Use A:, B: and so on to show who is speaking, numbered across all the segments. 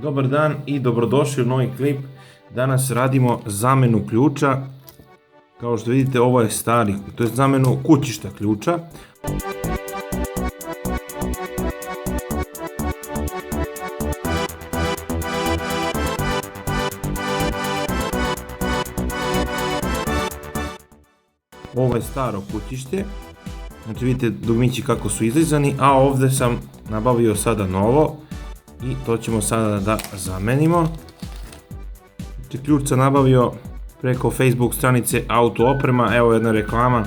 A: Dobar dan i dobrodošli u novi klip. Danas radimo zamenu ključa. Kao što vidite, ovo je stari, to je zamenu kućišta ključa. Ovo je staro kućište. Znači vidite dugmići kako su izlizani, a ovdje sam nabavio sada novo i to ćemo sada da zamenimo. Znači ključ sam nabavio preko Facebook stranice Auto Oprema, evo jedna reklama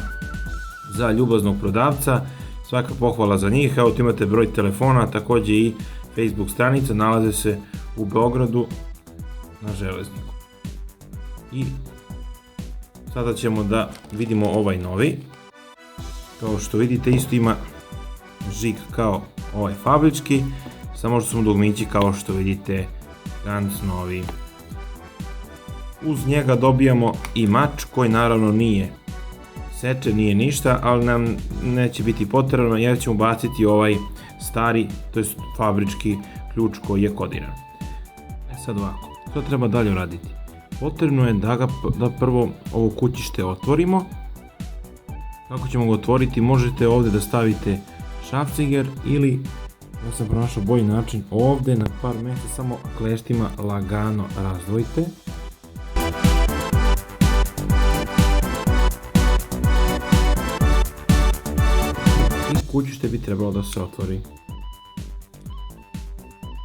A: za ljubaznog prodavca, svaka pohvala za njih. Evo tu imate broj telefona, također i Facebook stranica, nalaze se u Beogradu na Železniku. I sada ćemo da vidimo ovaj novi. Kao što vidite isto ima žig kao ovaj fabrički, samo što su mu dugmići kao što vidite ganz novi. Uz njega dobijamo i mač koji naravno nije seče, nije ništa, ali nam neće biti potrebno jer ćemo baciti ovaj stari, to je fabrički ključ koji je kodiran. Sad ovako, što treba dalje raditi? Potrebno je da prvo ovo kućište otvorimo. Kako ćemo ga otvoriti? Možete ovdje da stavite šrafciger ili, ja sam pronašao bolji način, ovdje na par mjesta samo kleštima lagano razdvojite. I kućište bi trebalo da se otvori.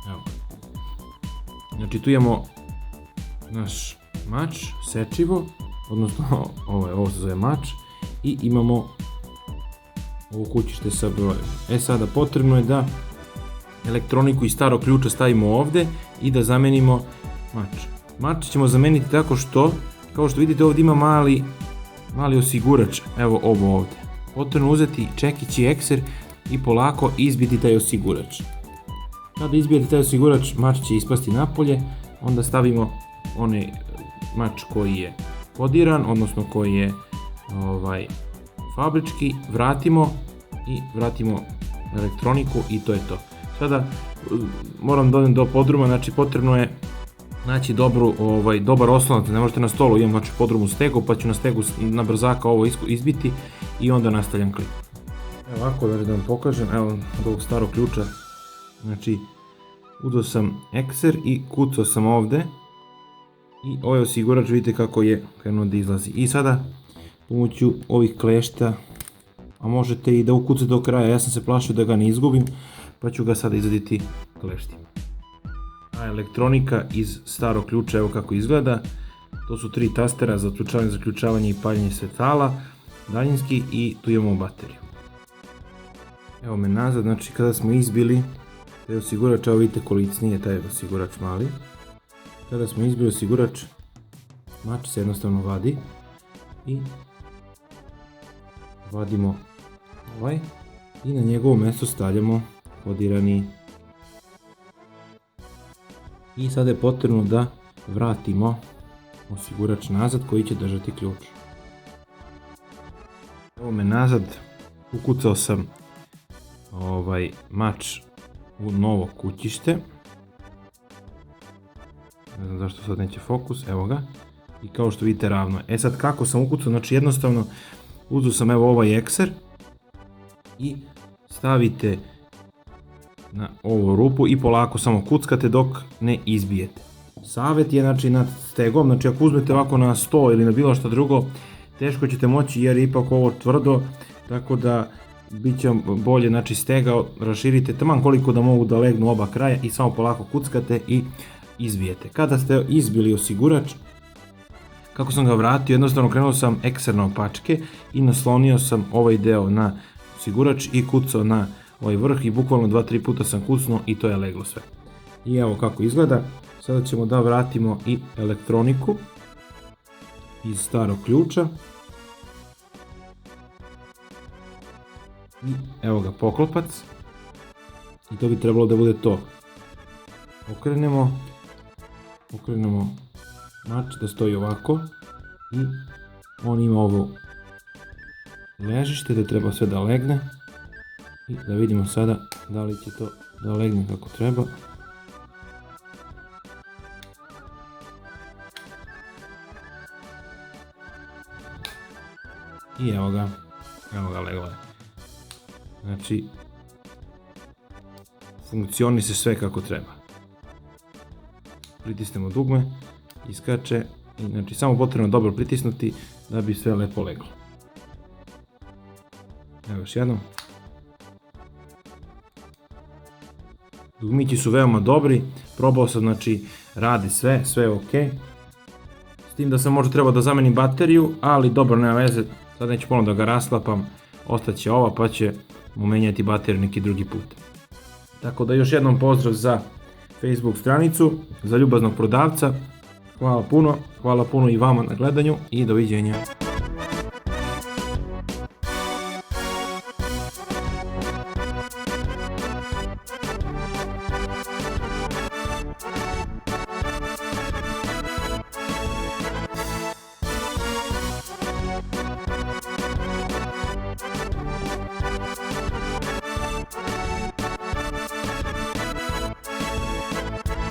A: Evo. Znači tu imamo naš mač, sečivo, odnosno ovo se zove mač, i imamo ovo kućište sa brojem. Sada potrebno je da elektroniku iz starog ključa stavimo ovdje i da zamenimo mač. Mač ćemo zameniti tako što, kao što vidite, ovdje ima mali osigurač, evo ovo ovdje. Potrebno uzeti čekić i ekser i polako izbiti taj osigurač. Kada izbijete taj osigurač, mač će ispasti napolje, onda stavimo onaj mač koji je kodiran, odnosno koji je fabrički, vratimo elektroniku i to je to. Sada moram da odem do podruma, znači potrebno je naći dobar oslonac, ne možete na stolu, imam znači podrumu stegu, pa ću na stegu na brzaka ovo izbiti i onda nastavljam klip. Evo ovako da vam pokažem, evo od ovog starog ključa, znači uzeo sam ekser i kucao sam ovdje i ovaj osigurač vidite kako je krenuo da izlazi. I sada pomoću ovih klešta, a možete i da ukucate do kraja, ja sam se plašio da ga ne izgubim, pa ću ga sada izvaditi kleštima. A elektronika iz starog ključa, evo kako izgleda, to su 3 tastera za otključavanje, zaključavanje i paljenje svetala, daljinski, i tu imamo bateriju. Evo me nazad, znači kada smo izbili taj osigurač, evo vidite kolic nije taj osigurač mali, kada smo izbili osigurač, mač se jednostavno vadi i vadimo ovaj i na njegovo mjesto stavljamo kodirani. I sada je potrebno da vratimo osigurač nazad koji će držati ključ. Evo me nazad, ukucao sam mač u novo kućište. Ne znam zašto sad neće fokus, evo ga. I kao što vidite ravno je. Sad kako sam ukucao, znači jednostavno uzeo sam evo ovaj ekser i stavite na ovu rupu i polako samo kuckate dok ne izbijete. Savjet je znači nad stegom, znači ako uzmete ovako na sto ili na bilo što drugo, teško ćete moći jer je ipak ovo tvrdo, tako da bit će bolje, znači stega raširite taman koliko da mogu da legnu oba kraja i samo polako kuckate i izbijete. Kada ste izbili osigurač, kako sam ga vratio, jednostavno krenuo sam ekser na opačke i naslonio sam ovaj deo na osigurač i kucao na ovaj vrh i bukvalno 2-3 puta sam kucnuo i to je leglo sve. I evo kako izgleda. Sada ćemo da vratimo i elektroniku iz starog ključa. I evo ga poklopac. I to bi trebalo da bude to. Okrenemo mač da stoji ovako i on ima ovo ležište da treba sve da legne i da vidimo sada da li će to da legne kako treba. I evo ga legove. Znači, funkcioniše sve kako treba. Pritisnemo dugme, iskače i znači samo potrebno dobro pritisnuti da bi sve lepo leglo. Evo još jednom. Dugmići su veoma dobri, probao sam, znači radi sve je ok. S tim da sam možda trebao da zamenim bateriju, ali dobro, nema veze, sad neću ponovno da ga rasklapam, ostaće ova pa ćemo menjati bateriju neki drugi put. Tako da još jednom pozdrav za Facebook stranicu, za ljubaznog prodavca, hvala puno i vama na gledanju i doviđenja.